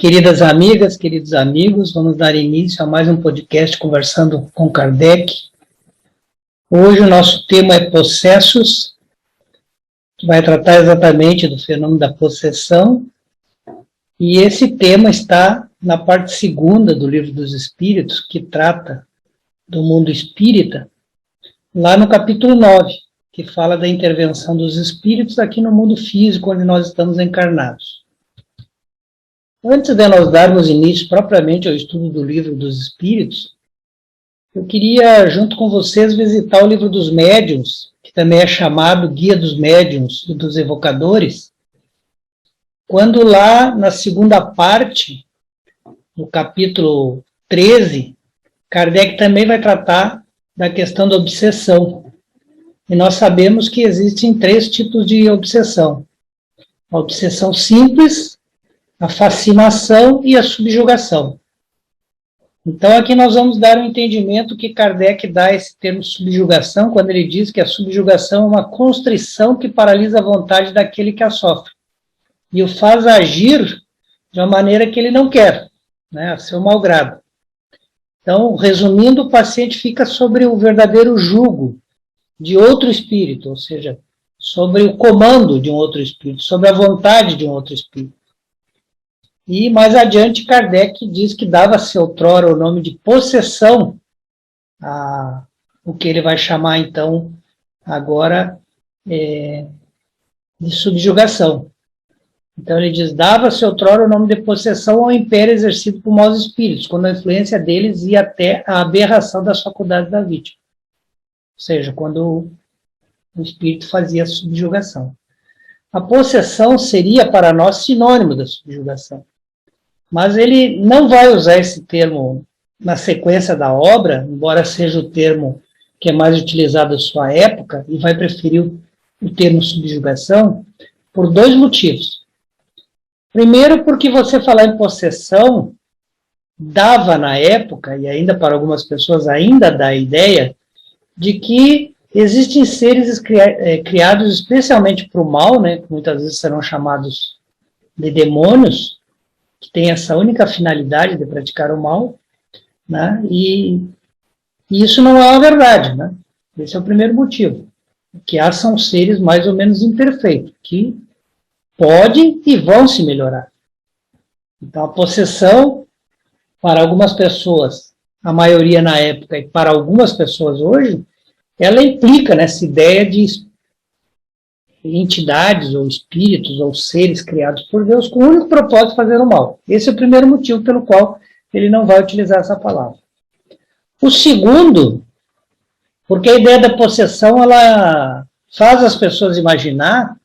Queridas amigas, queridos amigos, vamos dar início a mais um podcast Conversando com Kardec. Hoje o nosso tema é possessos, que vai tratar exatamente do fenômeno da possessão, e esse tema está na parte segunda do Livro dos Espíritos, que trata do mundo espírita, lá no capítulo 9, que fala da intervenção dos espíritos aqui no mundo físico, onde nós estamos encarnados. Antes de nós darmos início propriamente ao estudo do Livro dos Espíritos, eu queria, junto com vocês, visitar o Livro dos Médiuns, que também é chamado Guia dos Médiuns e dos Evocadores, quando lá, na segunda parte, no capítulo 13, Kardec também vai tratar da questão da obsessão. E nós sabemos que existem 3 tipos de obsessão. A obsessão simples, a fascinação e a subjugação. Então, aqui nós vamos dar um entendimento que Kardec dá a esse termo subjugação, quando ele diz que a subjugação é uma constrição que paralisa a vontade daquele que a sofre, e o faz agir de uma maneira que ele não quer, né, a seu malgrado. Então, resumindo, o paciente fica sobre o verdadeiro jugo de outro espírito, ou seja, sobre o comando de um outro espírito, sobre a vontade de um outro espírito. E mais adiante, Kardec diz que dava-se outrora o nome de possessão, o que ele vai chamar então agora de subjugação. Então ele diz, dava-se outrora o nome de possessão ao império exercido por maus espíritos, quando a influência deles ia até a aberração das faculdades da vítima. Ou seja, quando o espírito fazia a subjugação. A possessão seria para nós sinônimo da subjugação. Mas ele não vai usar esse termo na sequência da obra, embora seja o termo que é mais utilizado à sua época, e vai preferir o termo subjugação, por 2 motivos. Primeiro, porque você falar em possessão dava na época, e ainda para algumas pessoas ainda dá a ideia, de que existem seres criados especialmente para o mal, né, que muitas vezes serão chamados de demônios, que tem essa única finalidade de praticar o mal, né? E isso não é uma verdade, né? Esse é o primeiro motivo. O que há são seres mais ou menos imperfeitos, que podem e vão se melhorar. Então, a possessão, para algumas pessoas, a maioria na época, e para algumas pessoas hoje, ela implica nessa ideia de entidades ou espíritos ou seres criados por Deus com o único propósito de fazer o mal. Esse é o primeiro motivo pelo qual ele não vai utilizar essa palavra. O segundo, porque a ideia da possessão ela faz as pessoas imaginar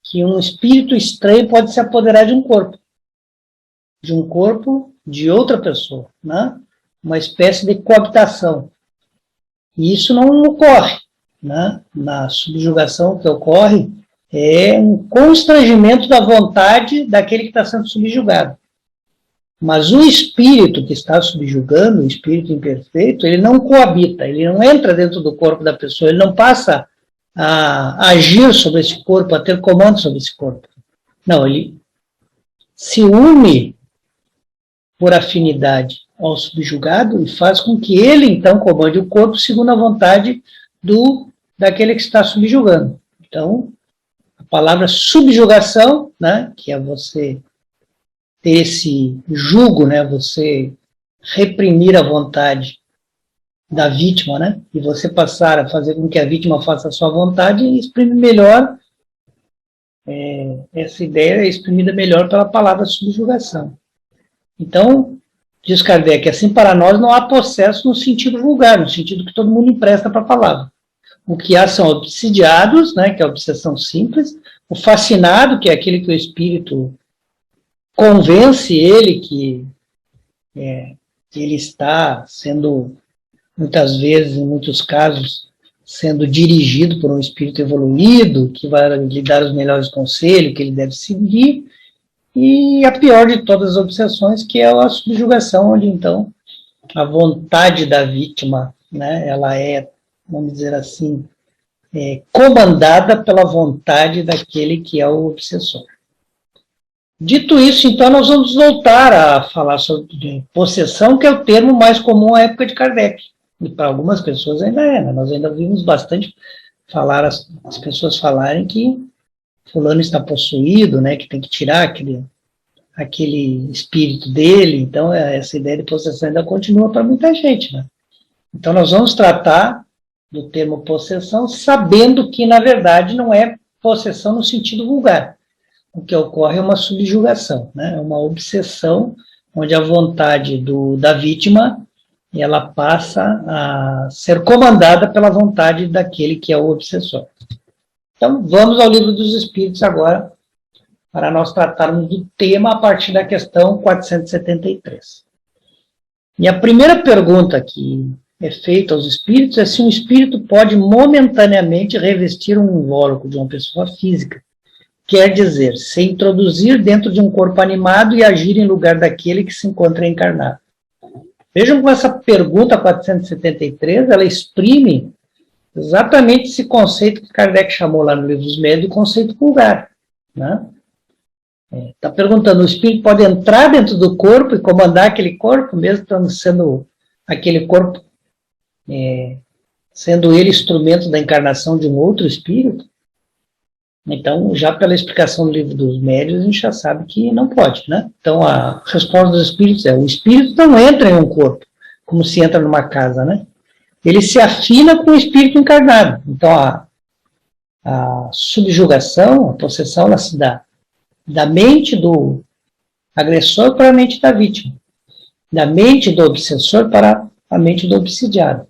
que um espírito estranho pode se apoderar de um corpo de outra pessoa, né? Uma espécie de coabitação. E isso não ocorre. Né? Na subjugação que ocorre é um constrangimento da vontade daquele que está sendo subjugado. Mas o espírito que está subjugando, o espírito imperfeito, ele não coabita, ele não entra dentro do corpo da pessoa, ele não passa a agir sobre esse corpo, a ter comando sobre esse corpo. Não, ele se une por afinidade ao subjugado e faz com que ele, então, comande o corpo segundo a vontade daquele que está subjugando. Então, a palavra subjugação, né, que é você ter esse jugo, né, você reprimir a vontade da vítima, né, e você passar a fazer com que a vítima faça a sua vontade e exprime melhor, essa ideia é exprimida melhor pela palavra subjugação. Então, diz Kardec, assim para nós não há possesso no sentido vulgar, no sentido que todo mundo empresta para a palavra. O que há são obsidiados, né, que é a obsessão simples, o fascinado, que é aquele que o espírito convence ele que ele está sendo, muitas vezes, em muitos casos, sendo dirigido por um espírito evoluído, que vai lhe dar os melhores conselhos, que ele deve seguir, e a pior de todas as obsessões, que é a subjugação, onde, então, a vontade da vítima, né, ela é, vamos dizer assim, comandada pela vontade daquele que é o obsessor. Dito isso, então, nós vamos voltar a falar sobre possessão, que é o termo mais comum à época de Kardec. E para algumas pessoas ainda é, né? Nós ainda vimos bastante falar, as pessoas falarem que fulano está possuído, né? Que tem que tirar aquele espírito dele. Então, essa ideia de possessão ainda continua para muita gente, né? Então, nós vamos tratar do termo possessão, sabendo que, na verdade, não é possessão no sentido vulgar. O que ocorre é uma subjugação, né? É uma obsessão, onde a vontade da vítima ela passa a ser comandada pela vontade daquele que é o obsessor. Então, vamos ao Livro dos Espíritos agora, para nós tratarmos do tema a partir da questão 473. E a primeira pergunta que é feita aos espíritos é se um espírito pode momentaneamente revestir um invólucro de uma pessoa física, quer dizer, se introduzir dentro de um corpo animado e agir em lugar daquele que se encontra encarnado. Vejam como essa pergunta 473, ela exprime exatamente esse conceito que Kardec chamou lá no Livro dos Médiuns de conceito vulgar, né? Está perguntando, o espírito pode entrar dentro do corpo e comandar aquele corpo, mesmo sendo aquele corpo, sendo ele instrumento da encarnação de um outro espírito? Então, já pela explicação do Livro dos Médiuns, a gente já sabe que não pode, né? Então, a resposta dos espíritos é, o espírito não entra em um corpo, como se entra numa casa, né? Ele se afina com o espírito encarnado. Então, a subjugação, a possessão, ela se dá da mente do agressor para a mente da vítima, da mente do obsessor para a mente do obsidiado.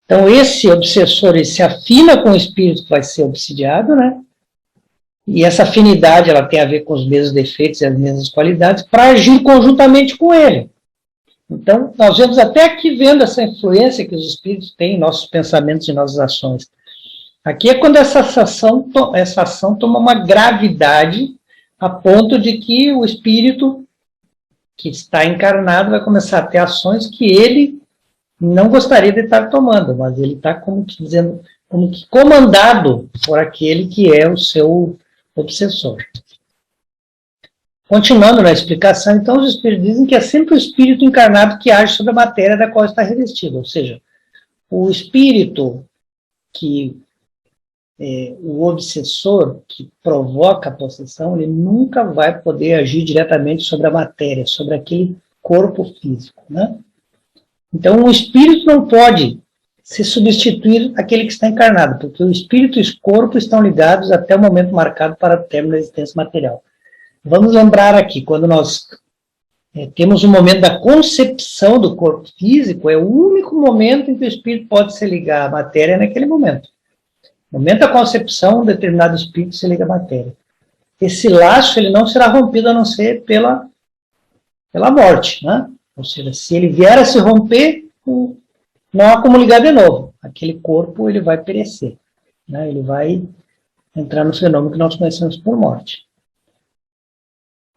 Então, esse obsessor, ele se afina com o espírito que vai ser obsidiado, né? E essa afinidade, ela tem a ver com os mesmos defeitos e as mesmas qualidades, para agir conjuntamente com ele. Então, nós vemos até aqui vendo essa influência que os espíritos têm em nossos pensamentos e nossas ações. Aqui é quando essa ação toma uma gravidade a ponto de que o espírito que está encarnado vai começar a ter ações que ele não gostaria de estar tomando, mas ele está como que comandado por aquele que é o seu obsessor. Continuando na explicação, então os espíritos dizem que é sempre o espírito encarnado que age sobre a matéria da qual está revestido, ou seja, o espírito que o obsessor que provoca a possessão, ele nunca vai poder agir diretamente sobre a matéria, sobre aquele corpo físico, né? Então, o espírito não pode se substituir àquele que está encarnado, porque o espírito e o corpo estão ligados até o momento marcado para o término da existência material. Vamos lembrar aqui, quando nós temos o momento da concepção do corpo físico, é o único momento em que o espírito pode se ligar à matéria naquele momento. No momento da concepção, um determinado espírito se liga à matéria. Esse laço ele não será rompido a não ser pela morte, né? Ou seja, se ele vier a se romper, não há como ligar de novo. Aquele corpo ele vai perecer, né? Ele vai entrar no fenômeno que nós conhecemos por morte.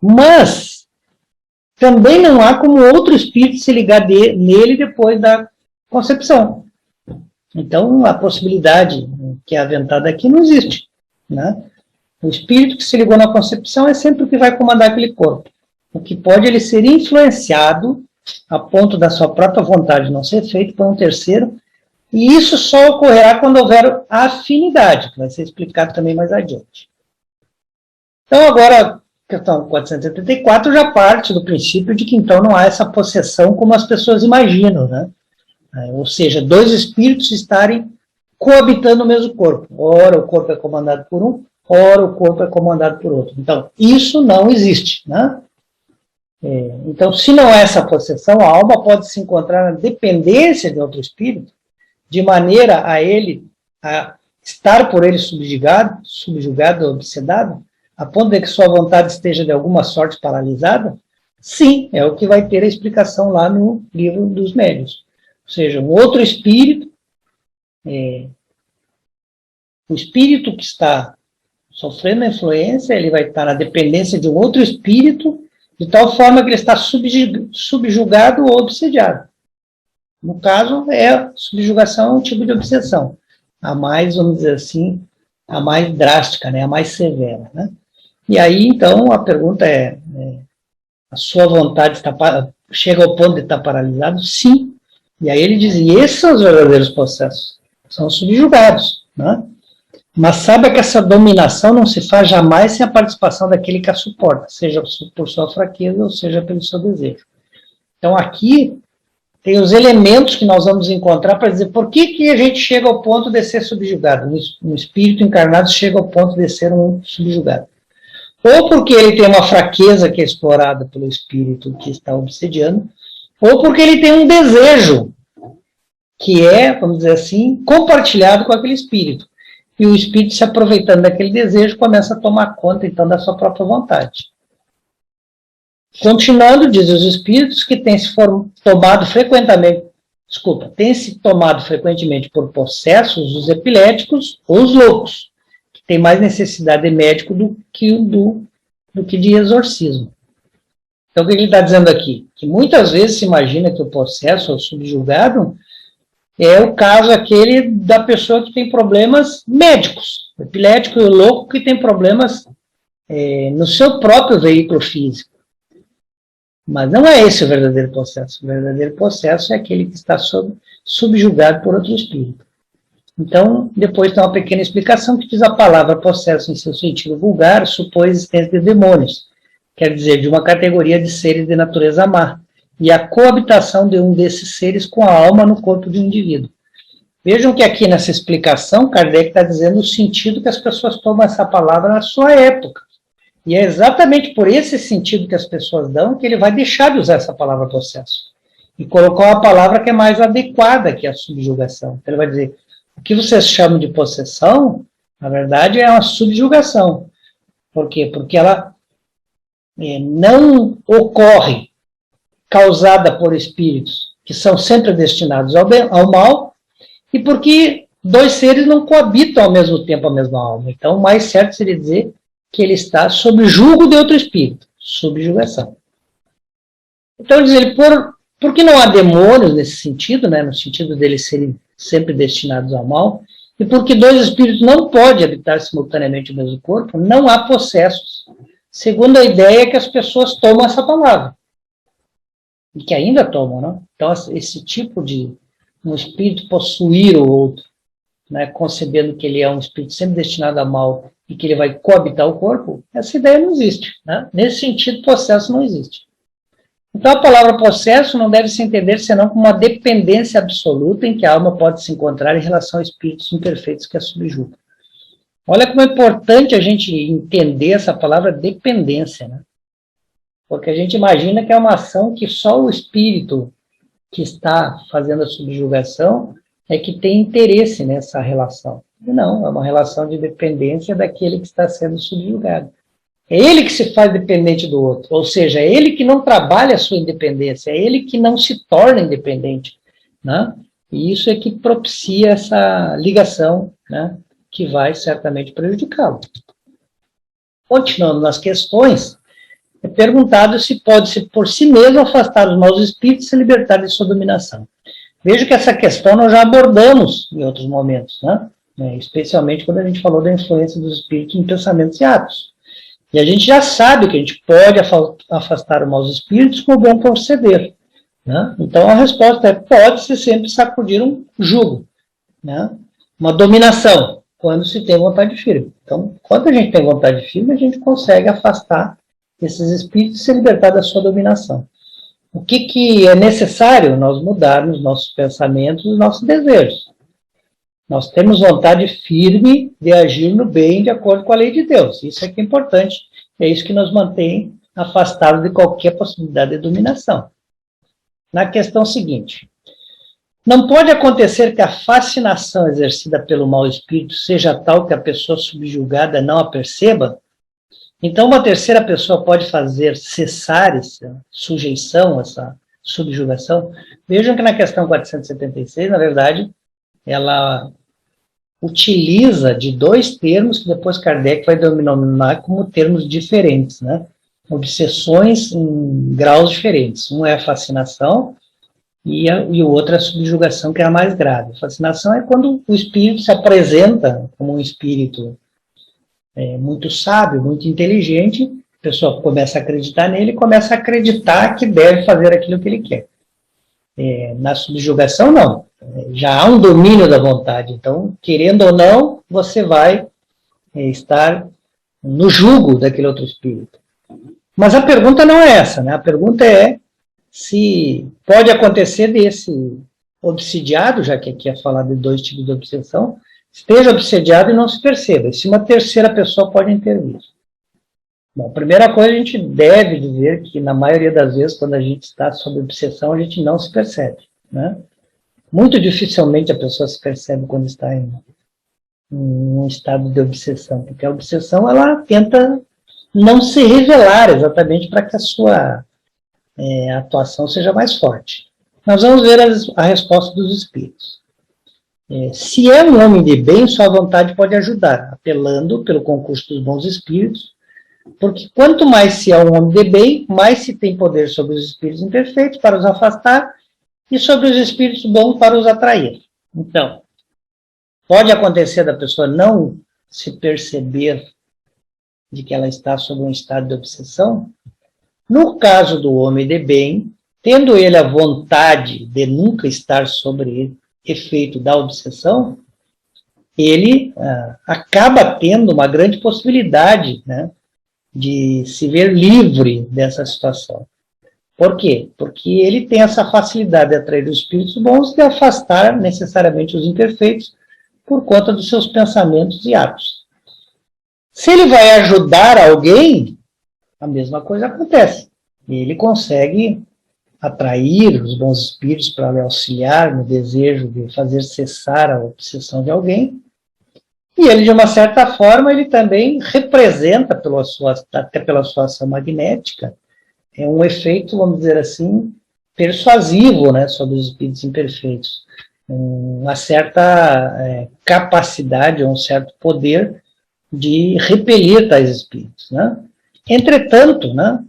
Mas também não há como outro espírito se ligar nele depois da concepção. Então, a possibilidade que é aventada aqui não existe, né? O espírito que se ligou na concepção é sempre o que vai comandar aquele corpo. O que pode ele ser influenciado a ponto da sua própria vontade não ser feito por um terceiro, e isso só ocorrerá quando houver afinidade, que vai ser explicado também mais adiante. Então, agora, a questão 474 já parte do princípio de que então não há essa possessão como as pessoas imaginam, né? Ou seja, dois espíritos estarem coabitando o mesmo corpo. Ora o corpo é comandado por um, ora o corpo é comandado por outro. Então, isso não existe, né? Então, se não é essa possessão, a alma pode se encontrar na dependência de outro espírito, de maneira a estar por ele subjugado, obsedado, a ponto de que sua vontade esteja de alguma sorte paralisada. Sim, é o que vai ter a explicação lá no Livro dos Médiuns. Ou seja, um outro espírito, o espírito que está sofrendo a influência, ele vai estar na dependência de um outro espírito, de tal forma que ele está subjugado ou obsediado. No caso, subjugação é um tipo de obsessão. A mais, vamos dizer assim, a mais drástica, né? A mais severa, né? E aí, então, a pergunta a sua vontade chega ao ponto de estar paralisado? Sim. E aí ele diz, e esses são os verdadeiros processos, são subjugados, né? Mas saiba que essa dominação não se faz jamais sem a participação daquele que a suporta, seja por sua fraqueza ou seja pelo seu desejo. Então aqui tem os elementos que nós vamos encontrar para dizer por que a gente chega ao ponto de ser subjugado, um espírito encarnado chega ao ponto de ser um subjugado. Ou porque ele tem uma fraqueza que é explorada pelo espírito que está obsediando, ou porque ele tem um desejo que é, vamos dizer assim, compartilhado com aquele espírito. E o espírito, se aproveitando daquele desejo, começa a tomar conta, então, da sua própria vontade. Continuando, diz os espíritos que têm se tomado frequentemente por possessos, os epiléticos ou os loucos, que têm mais necessidade de médico do que de exorcismo. Então, o que ele está dizendo aqui? Que muitas vezes se imagina que o possesso ou subjugado é o caso aquele da pessoa que tem problemas médicos, o epilético e o louco que tem problemas no seu próprio veículo físico. Mas não é esse o verdadeiro processo. O verdadeiro processo é aquele que está subjugado por outro espírito. Então, depois tem uma pequena explicação que diz a palavra processo em seu sentido vulgar supõe a existência de demônios, quer dizer, de uma categoria de seres de natureza má, e a coabitação de um desses seres com a alma no corpo de um indivíduo. Vejam que aqui nessa explicação, Kardec está dizendo o sentido que as pessoas tomam essa palavra na sua época. E é exatamente por esse sentido que as pessoas dão que ele vai deixar de usar essa palavra processo. E colocou a palavra que é mais adequada, que é a subjugação. Então ele vai dizer, o que vocês chamam de possessão, na verdade é uma subjugação. Por quê? Porque ela não ocorre causada por espíritos que são sempre destinados ao mal, e porque dois seres não coabitam ao mesmo tempo a mesma alma. Então, o mais certo seria dizer que ele está sob julgo de outro espírito, subjugação. Então, diz ele, por que não há demônios nesse sentido, né, no sentido deles serem sempre destinados ao mal, e porque dois espíritos não podem habitar simultaneamente no mesmo corpo, não há possessos, segundo a ideia que as pessoas tomam essa palavra. E que ainda tomam, né? Então, esse tipo de um espírito possuir o outro, né, concebendo que ele é um espírito sempre destinado a mal e que ele vai coabitar o corpo, essa ideia não existe. Né? Nesse sentido, processo não existe. Então, a palavra processo não deve se entender senão como uma dependência absoluta em que a alma pode se encontrar em relação a espíritos imperfeitos que a subjugam. Olha como é importante a gente entender essa palavra dependência, né? Porque a gente imagina que é uma ação que só o espírito que está fazendo a subjugação é que tem interesse nessa relação. E não, é uma relação de dependência daquele que está sendo subjugado. É ele que se faz dependente do outro, ou seja, é ele que não trabalha a sua independência, é ele que não se torna independente. Né? E isso é que propicia essa ligação, né, que vai certamente prejudicá-lo. Continuando nas questões, é perguntado se pode-se por si mesmo afastar os maus espíritos e se libertar de sua dominação. Veja que essa questão nós já abordamos em outros momentos, né? Especialmente quando a gente falou da influência dos espíritos em pensamentos e atos. E a gente já sabe que a gente pode afastar os maus espíritos com o bom proceder. Né? Então a resposta é, pode-se sempre sacudir um jugo, né? Uma dominação, quando se tem vontade firme. Então, quando a gente tem vontade firme, a gente consegue afastar esses espíritos e se libertar da sua dominação. O que é necessário? Nós mudarmos nossos pensamentos e nossos desejos. Nós temos vontade firme de agir no bem de acordo com a lei de Deus. Isso é que é importante. É isso que nos mantém afastados de qualquer possibilidade de dominação. Na questão seguinte, não pode acontecer que a fascinação exercida pelo mau espírito seja tal que a pessoa subjugada não a perceba? Então, uma terceira pessoa pode fazer cessar essa sujeição, essa subjugação. Vejam que na questão 476, na verdade, ela utiliza de dois termos que depois Kardec vai denominar como termos diferentes, né? Obsessões em graus diferentes. Um é a fascinação e o outro é a subjugação, que é a mais grave. A fascinação é quando o espírito se apresenta como um espírito muito sábio, muito inteligente, a pessoa começa a acreditar nele e começa a acreditar que deve fazer aquilo que ele quer. Na subjugação, não. Já há um domínio da vontade. Então, querendo ou não, você vai estar no jugo daquele outro espírito. Mas a pergunta não é essa, né? A pergunta é se pode acontecer desse obsidiado, já que aqui é falar de 2 tipos de obsessão, esteja obsediado e não se perceba. E se uma terceira pessoa pode intervir. Bom, primeira coisa, a gente deve dizer que, na maioria das vezes, quando a gente está sob obsessão, a gente não se percebe, né? Muito dificilmente a pessoa se percebe quando está em um estado de obsessão, porque a obsessão, ela tenta não se revelar exatamente para que a sua atuação seja mais forte. Nós vamos ver a resposta dos espíritos. Se é um homem de bem, sua vontade pode ajudar, apelando pelo concurso dos bons espíritos, porque quanto mais se é um homem de bem, mais se tem poder sobre os espíritos imperfeitos para os afastar e sobre os espíritos bons para os atrair. Então, pode acontecer da pessoa não se perceber de que ela está sob um estado de obsessão. No caso do homem de bem, tendo ele a vontade de nunca estar sobre efeito da obsessão, ele acaba tendo uma grande possibilidade, né, de se ver livre dessa situação. Por quê? Porque ele tem essa facilidade de atrair os espíritos bons e de afastar necessariamente os imperfeitos por conta dos seus pensamentos e atos. Se ele vai ajudar alguém, a mesma coisa acontece. Ele consegue atrair os bons espíritos para lhe auxiliar no desejo de fazer cessar a obsessão de alguém. E ele, de uma certa forma, ele também representa, até pela sua ação magnética, um efeito, vamos dizer assim, persuasivo, né, sobre os espíritos imperfeitos. Uma certa capacidade, um certo poder de repelir tais espíritos, né? Entretanto, né,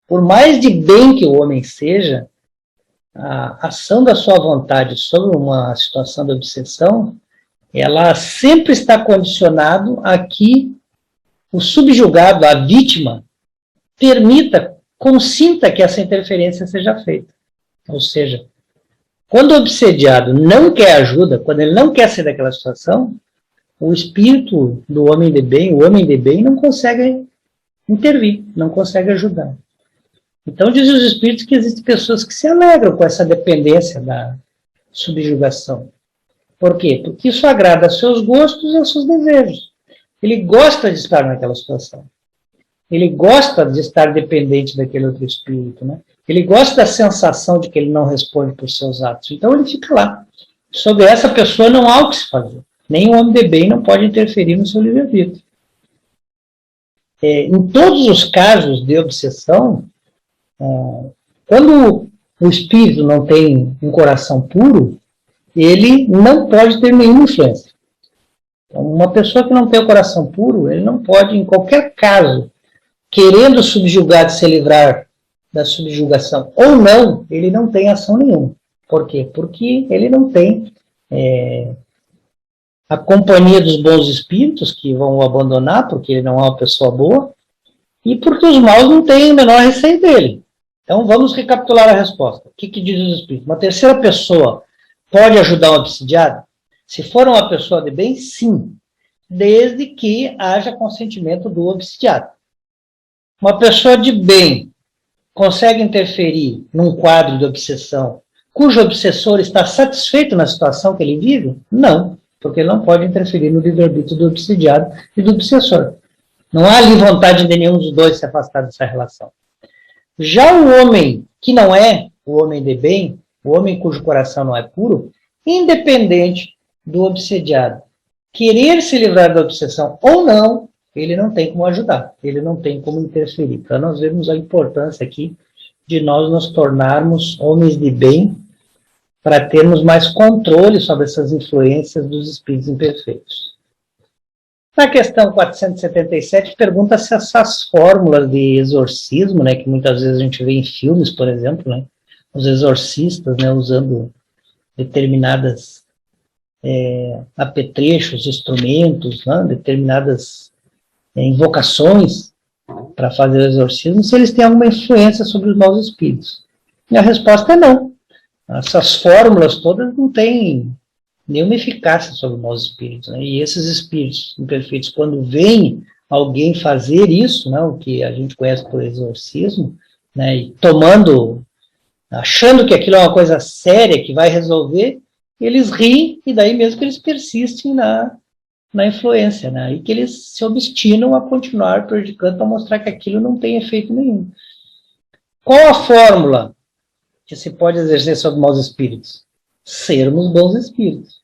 por mais de bem que o homem seja, a ação da sua vontade sobre uma situação de obsessão, ela sempre está condicionado a que o subjugado, a vítima, consinta que essa interferência seja feita. Ou seja, quando o obsediado não quer ajuda, quando ele não quer sair daquela situação, o espírito do homem de bem, o homem de bem, não consegue intervir, não consegue ajudar. Então, dizem os espíritos que existem pessoas que se alegram com essa dependência da subjugação. Por quê? Porque isso agrada aos seus gostos e aos seus desejos. Ele gosta de estar naquela situação. Ele gosta de estar dependente daquele outro espírito, né? Ele gosta da sensação de que ele não responde por seus atos. Então ele fica lá. Sobre essa pessoa não há o que se fazer. Nem o homem de bem não pode interferir no seu livre-arbítrio. Em todos os casos de obsessão, quando o espírito não tem um coração puro, ele não pode ter nenhuma influência. Então, uma pessoa que não tem o coração puro, ele não pode, em qualquer caso, querendo subjugar, se livrar da subjugação ou não, ele não tem ação nenhuma. Por quê? Porque ele não tem a companhia dos bons espíritos que vão o abandonar, porque ele não é uma pessoa boa, e porque os maus não têm o menor receio dele. Então vamos recapitular a resposta. O que diz os espíritos? Uma terceira pessoa pode ajudar um obsidiado? Se for uma pessoa de bem, sim, desde que haja consentimento do obsidiado. Uma pessoa de bem consegue interferir num quadro de obsessão cujo obsessor está satisfeito na situação que ele vive? Não, porque ele não pode interferir no livre-arbítrio do obsidiado e do obsessor. Não há ali vontade de nenhum dos dois se afastar dessa relação. Já o homem que não é o homem de bem, o homem cujo coração não é puro, independente do obsediado querer se livrar da obsessão ou não, ele não tem como ajudar, ele não tem como interferir. Para nós vermos a importância aqui de nós nos tornarmos homens de bem, para termos mais controle sobre essas influências dos espíritos imperfeitos. Na questão 477, pergunta se essas fórmulas de exorcismo, né, que muitas vezes a gente vê em filmes, por exemplo, né, os exorcistas, né, usando determinadas apetrechos, instrumentos, né, determinadas invocações para fazer o exorcismo, se eles têm alguma influência sobre os maus espíritos. E a resposta é não. Essas fórmulas todas não têm nenhuma eficácia sobre os maus espíritos. Né? E esses espíritos imperfeitos, quando veem alguém fazer isso, né, o que a gente conhece por exorcismo, né, e achando que aquilo é uma coisa séria, que vai resolver, eles riem, e daí mesmo que eles persistem na influência, né, e que eles se obstinam a continuar prejudicando para mostrar que aquilo não tem efeito nenhum. Qual a fórmula que se pode exercer sobre maus espíritos? Sermos bons espíritos.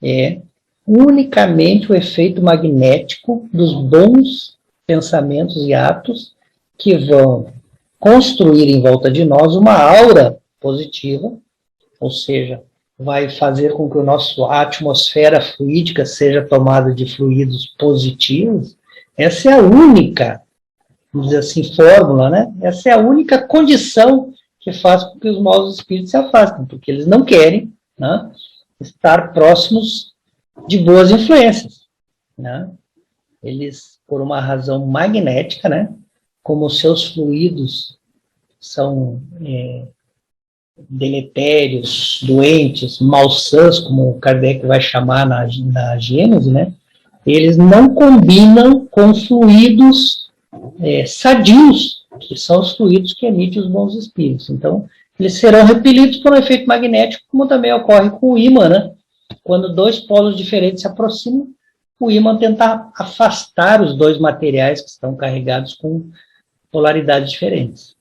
É unicamente o efeito magnético dos bons pensamentos e atos que vão construir em volta de nós uma aura positiva, ou seja, vai fazer com que a atmosfera fluídica seja tomada de fluidos positivos. Essa é a única, vamos dizer assim, fórmula, né? Essa é a única condição que faz com que os maus espíritos se afastem, porque eles não querem, né, estar próximos de boas influências, né? Eles, por uma razão magnética, né, como os seus fluidos são deletérios, doentes, malsãs, como Kardec vai chamar na Gênese, né, eles não combinam com fluidos sadios, que são os fluidos que emitem os bons espíritos. Então, eles serão repelidos por um efeito magnético, como também ocorre com o ímã, né? Quando dois polos diferentes se aproximam, o ímã tenta afastar os dois materiais que estão carregados com polaridades diferentes.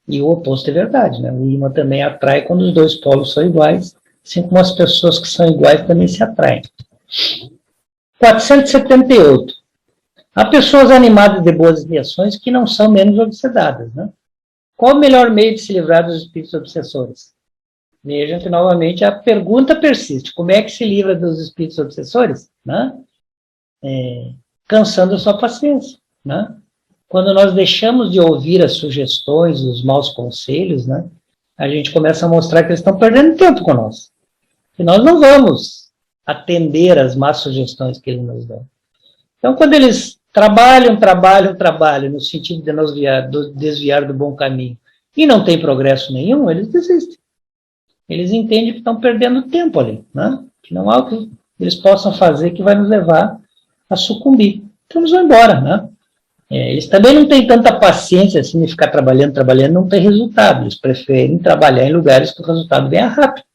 E o oposto é verdade, né? O ímã também atrai quando os dois polos são iguais, assim como as pessoas que são iguais também se atraem. 478. Há pessoas animadas de boas reações que não são menos obsedadas, né? Qual o melhor meio de se livrar dos espíritos obsessores? Vejam que, novamente, a pergunta persiste. Como é que se livra dos espíritos obsessores? Né? Cansando a sua paciência. Né? Quando nós deixamos de ouvir as sugestões, os maus conselhos, né, a gente começa a mostrar que eles estão perdendo tempo conosco. E nós não vamos atender às más sugestões que eles nos dão. Então, quando eles trabalham no sentido de nos desviar do bom caminho e não tem progresso nenhum, eles desistem. Eles entendem que estão perdendo tempo ali, né? Que não há o que eles possam fazer que vai nos levar a sucumbir. Então eles vão embora, né? Eles também não têm tanta paciência assim de ficar trabalhando, não tem resultado. Eles preferem trabalhar em lugares que o resultado venha rápido.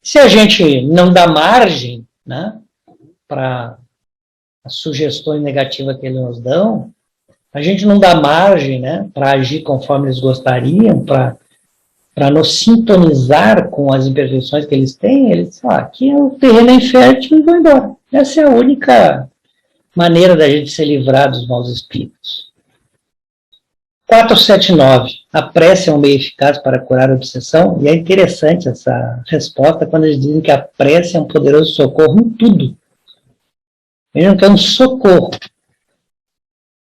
Se a gente não dá margem, né, para as sugestões negativas que eles nos dão, a gente não dá margem, né, para agir conforme eles gostariam, para nos sintonizar com as imperfeições que eles têm, eles dizem, aqui é o terreno infértil e vão embora. Essa é a única maneira da gente se livrar dos maus espíritos. 479. A prece é um meio eficaz para curar a obsessão? E é interessante essa resposta quando eles dizem que a prece é um poderoso socorro em tudo. Vejam que é um socorro.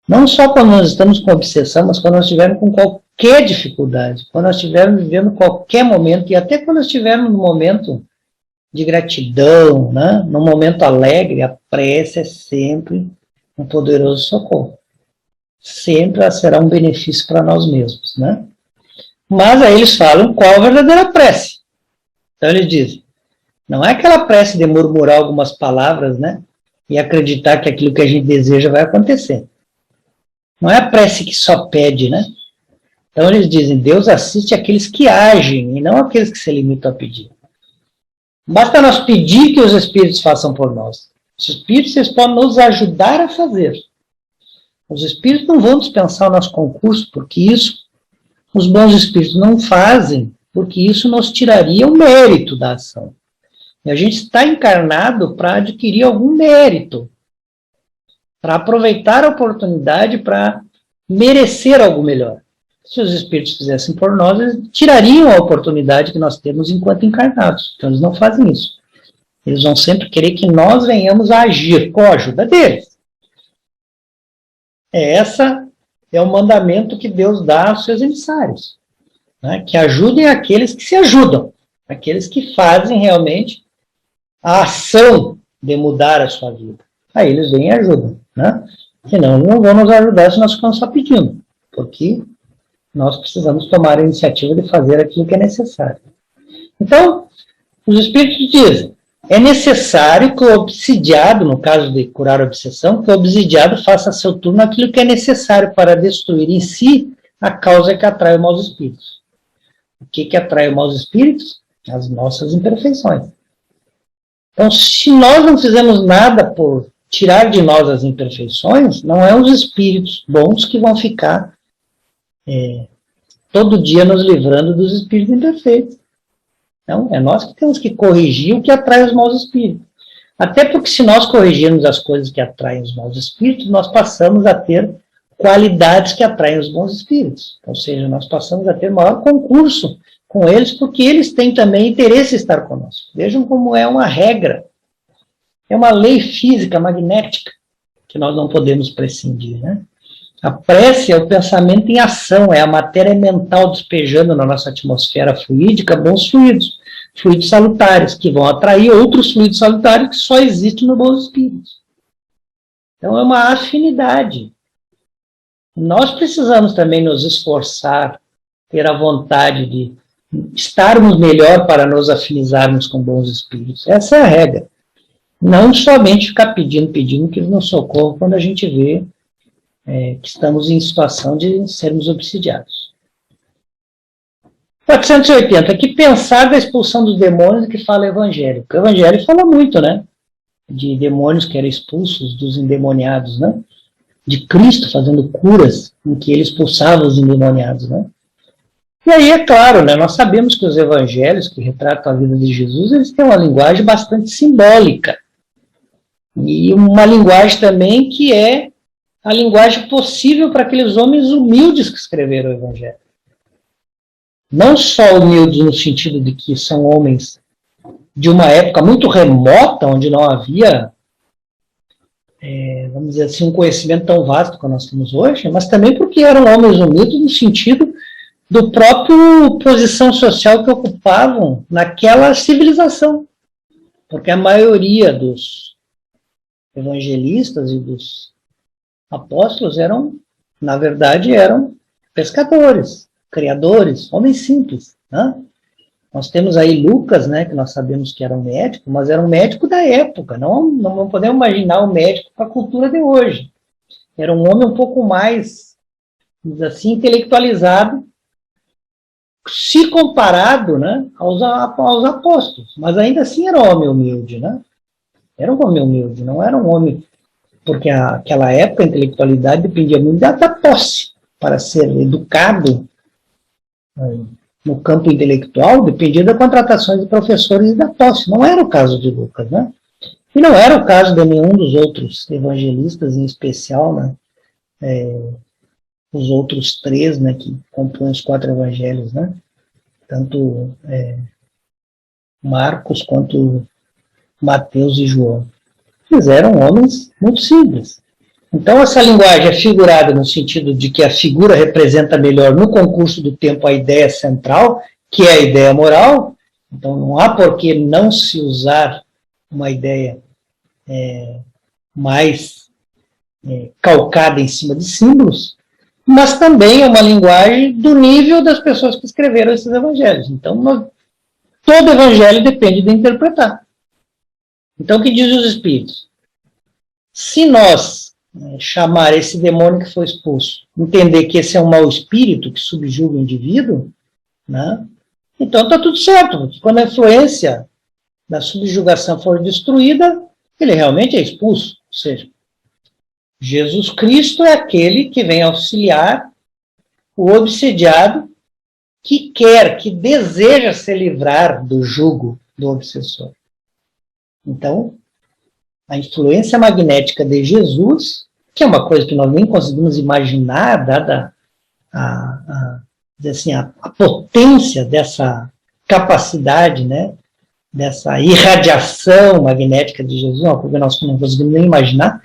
Não só quando nós estamos com obsessão, mas quando nós estivermos com qualquer dificuldade, quando nós estivermos vivendo qualquer momento, e até quando nós estivermos num momento de gratidão, né, num momento alegre, a prece é sempre um poderoso socorro. Sempre ela será um benefício para nós mesmos, né? Mas aí eles falam qual a verdadeira prece. Então eles dizem, não é aquela prece de murmurar algumas palavras, né, e acreditar que aquilo que a gente deseja vai acontecer. Não é a prece que só pede, né? Então eles dizem, Deus assiste aqueles que agem e não aqueles que se limitam a pedir. Basta nós pedir que os espíritos façam por nós. Os espíritos eles podem nos ajudar a fazer. Os espíritos não vão dispensar o nosso concurso, porque isso os bons espíritos não fazem, porque isso nos tiraria o mérito da ação. E a gente está encarnado para adquirir algum mérito, para aproveitar a oportunidade para merecer algo melhor. Se os espíritos fizessem por nós, eles tirariam a oportunidade que nós temos enquanto encarnados. Então eles não fazem isso. Eles vão sempre querer que nós venhamos a agir com a ajuda deles. Essa é o mandamento que Deus dá aos seus emissários, né? Que ajudem aqueles que se ajudam, aqueles que fazem realmente a ação de mudar a sua vida. Aí eles vêm e ajudam, né? Senão não vão nos ajudar se nós ficamos só pedindo, porque nós precisamos tomar a iniciativa de fazer aquilo que é necessário. Então, os espíritos dizem, é necessário que o obsidiado, no caso de curar a obsessão, que o obsidiado faça a seu turno aquilo que é necessário para destruir em si a causa que atrai os maus espíritos. O que atrai os maus espíritos? As nossas imperfeições. Então, se nós não fizermos nada por tirar de nós as imperfeições, não é os espíritos bons que vão ficar todo dia nos livrando dos espíritos imperfeitos. Então, é nós que temos que corrigir o que atrai os maus espíritos. Até porque se nós corrigirmos as coisas que atraem os maus espíritos, nós passamos a ter qualidades que atraem os bons espíritos. Ou seja, nós passamos a ter maior concurso com eles, porque eles têm também interesse em estar conosco. Vejam como é uma regra, é uma lei física, magnética, que nós não podemos prescindir, né? A prece é o pensamento em ação, é a matéria mental despejando na nossa atmosfera fluídica bons fluidos, fluidos salutares, que vão atrair outros fluidos salutares que só existem no bons espíritos. Então é uma afinidade. Nós precisamos também nos esforçar, ter a vontade de estarmos melhor para nos afinizarmos com bons espíritos. Essa é a regra. Não somente ficar pedindo que eles nos socorram quando a gente vê que estamos em situação de sermos obsidiados. 480. Que pensar da expulsão dos demônios que fala o Evangelho? Porque o Evangelho fala muito, né? De demônios que eram expulsos, dos endemoniados, né? De Cristo fazendo curas em que ele expulsava os endemoniados, né? E aí, é claro, né, nós sabemos que os evangelhos que retratam a vida de Jesus, eles têm uma linguagem bastante simbólica. E uma linguagem também que é a linguagem possível para aqueles homens humildes que escreveram o evangelho. Não só humildes no sentido de que são homens de uma época muito remota, onde não havia, vamos dizer assim, um conhecimento tão vasto como nós temos hoje, mas também porque eram homens humildes no sentido do próprio posição social que ocupavam naquela civilização. Porque a maioria dos evangelistas e dos apóstolos eram, na verdade, eram pescadores, criadores, homens simples, né? Nós temos aí Lucas, né, que nós sabemos que era um médico, mas era um médico da época, não podemos imaginar um médico para a cultura de hoje. Era um homem um pouco mais, assim, intelectualizado, se comparado, né, aos apóstolos, mas ainda assim era um homem humilde, né? Era um homem humilde, não era um homem, porque aquela época a intelectualidade dependia muito da posse, para ser educado no campo intelectual, dependia da contratação de professores e da posse. Não era o caso de Lucas, né? E não era o caso de nenhum dos outros evangelistas, em especial, né? Os outros três, né, que compõem os 4 evangelhos, né? Tanto Marcos quanto Mateus e João. Eles eram homens muito simples. Então essa linguagem é figurada no sentido de que a figura representa melhor no concurso do tempo a ideia central, que é a ideia moral. Então não há por que não se usar uma ideia mais calcada em cima de símbolos, mas também é uma linguagem do nível das pessoas que escreveram esses evangelhos. Então, todo evangelho depende de interpretar. Então, o que diz os espíritos? Se nós chamar esse demônio que foi expulso, entender que esse é um mau espírito que subjuga o indivíduo, né, então está tudo certo, porque quando a influência da subjugação for destruída, ele realmente é expulso. Ou seja, Jesus Cristo é aquele que vem auxiliar o obsediado que quer, que deseja se livrar do jugo do obsessor. Então, a influência magnética de Jesus, que é uma coisa que nós nem conseguimos imaginar, dada a potência dessa capacidade, né, dessa irradiação magnética de Jesus, uma coisa que nós não conseguimos nem imaginar.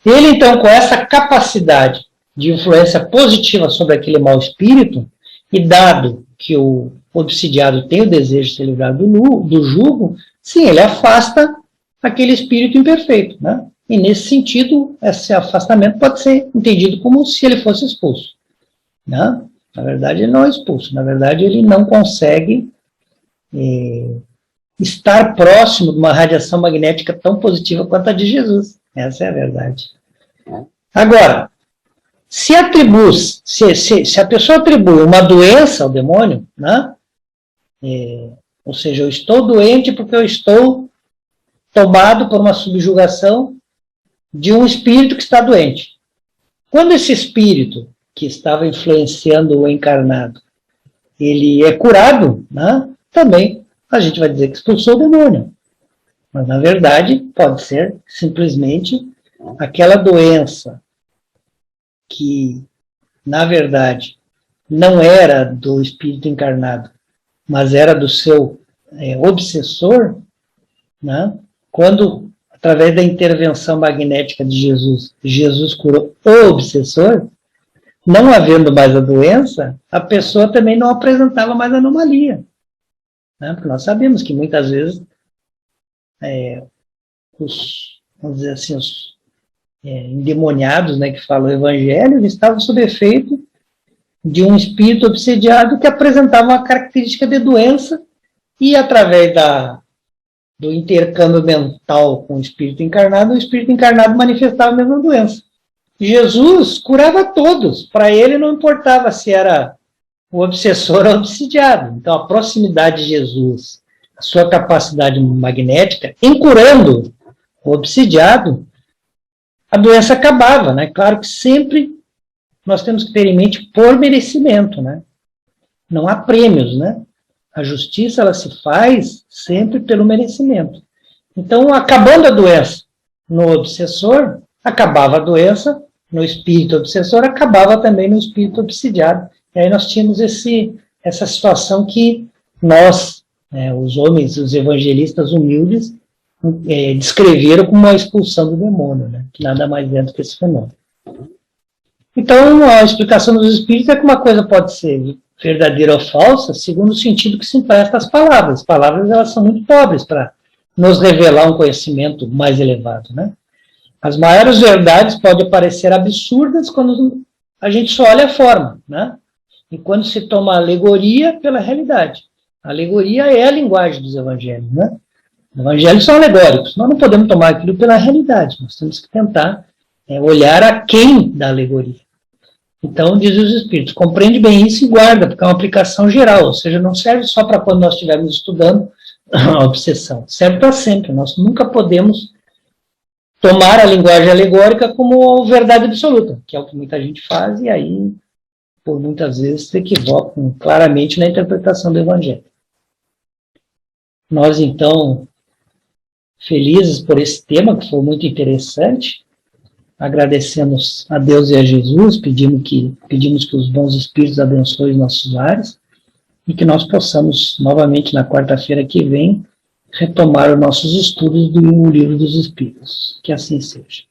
Ele, então, com essa capacidade de influência positiva sobre aquele mau espírito, e dado que o obsidiado tem o desejo de ser livrado do jugo, sim, ele afasta aquele espírito imperfeito, né? E nesse sentido, esse afastamento pode ser entendido como se ele fosse expulso, né? Na verdade, ele não é expulso, na verdade, ele não consegue estar próximo de uma radiação magnética tão positiva quanto a de Jesus. Essa é a verdade. Agora, se a pessoa atribui uma doença ao demônio, né? Ou seja, eu estou doente porque eu estou tomado por uma subjugação de um espírito que está doente. Quando esse espírito que estava influenciando o encarnado, ele é curado, né? Também a gente vai dizer que expulsou o demônio. Mas, na verdade, pode ser simplesmente aquela doença que, na verdade, não era do espírito encarnado, mas era do seu obsessor, né? Quando, através da intervenção magnética de Jesus, Jesus curou o obsessor, não havendo mais a doença, a pessoa também não apresentava mais anomalia. Né? Porque nós sabemos que muitas vezes vamos dizer assim, os endemoniados, né, que falam o evangelho, eles estavam sob efeito de um espírito obsediado que apresentava uma característica de doença e através do intercâmbio mental com o espírito encarnado manifestava a mesma doença. Jesus curava todos, para ele não importava se era o obsessor ou o obsidiado. Então a proximidade de Jesus, a sua capacidade magnética, em curando o obsidiado, a doença acabava, né? Claro que sempre nós temos que ter em mente por merecimento, né? Não há prêmios, né? A justiça, ela se faz sempre pelo merecimento. Então, acabando a doença no obsessor, acabava a doença no espírito obsessor, acabava também no espírito obsidiado. E aí nós tínhamos essa situação que nós, os homens, os evangelistas humildes, descreveram como a expulsão do demônio, né? Que nada mais é do que esse fenômeno. Então, a explicação dos espíritos é que uma coisa pode ser verdadeira ou falsa, segundo o sentido que se empresta às palavras. As palavras, elas são muito pobres para nos revelar um conhecimento mais elevado, né? As maiores verdades podem parecer absurdas quando a gente só olha a forma, né? E quando se toma a alegoria pela realidade. A alegoria é a linguagem dos evangelhos, né? Os evangelhos são alegóricos. Nós não podemos tomar aquilo pela realidade. Nós temos que tentar olhar aquém da alegoria. Então, diz os espíritos, compreende bem isso e guarda, porque é uma aplicação geral, ou seja, não serve só para quando nós estivermos estudando a obsessão, serve para sempre. Nós nunca podemos tomar a linguagem alegórica como verdade absoluta, que é o que muita gente faz, e aí, por muitas vezes, se equivocam claramente na interpretação do Evangelho. Nós, então, felizes por esse tema, que foi muito interessante, agradecemos a Deus e a Jesus, pedimos que os bons espíritos abençoem os nossos lares e que nós possamos, novamente, na quarta-feira que vem, retomar os nossos estudos do Livro dos Espíritos. Que assim seja.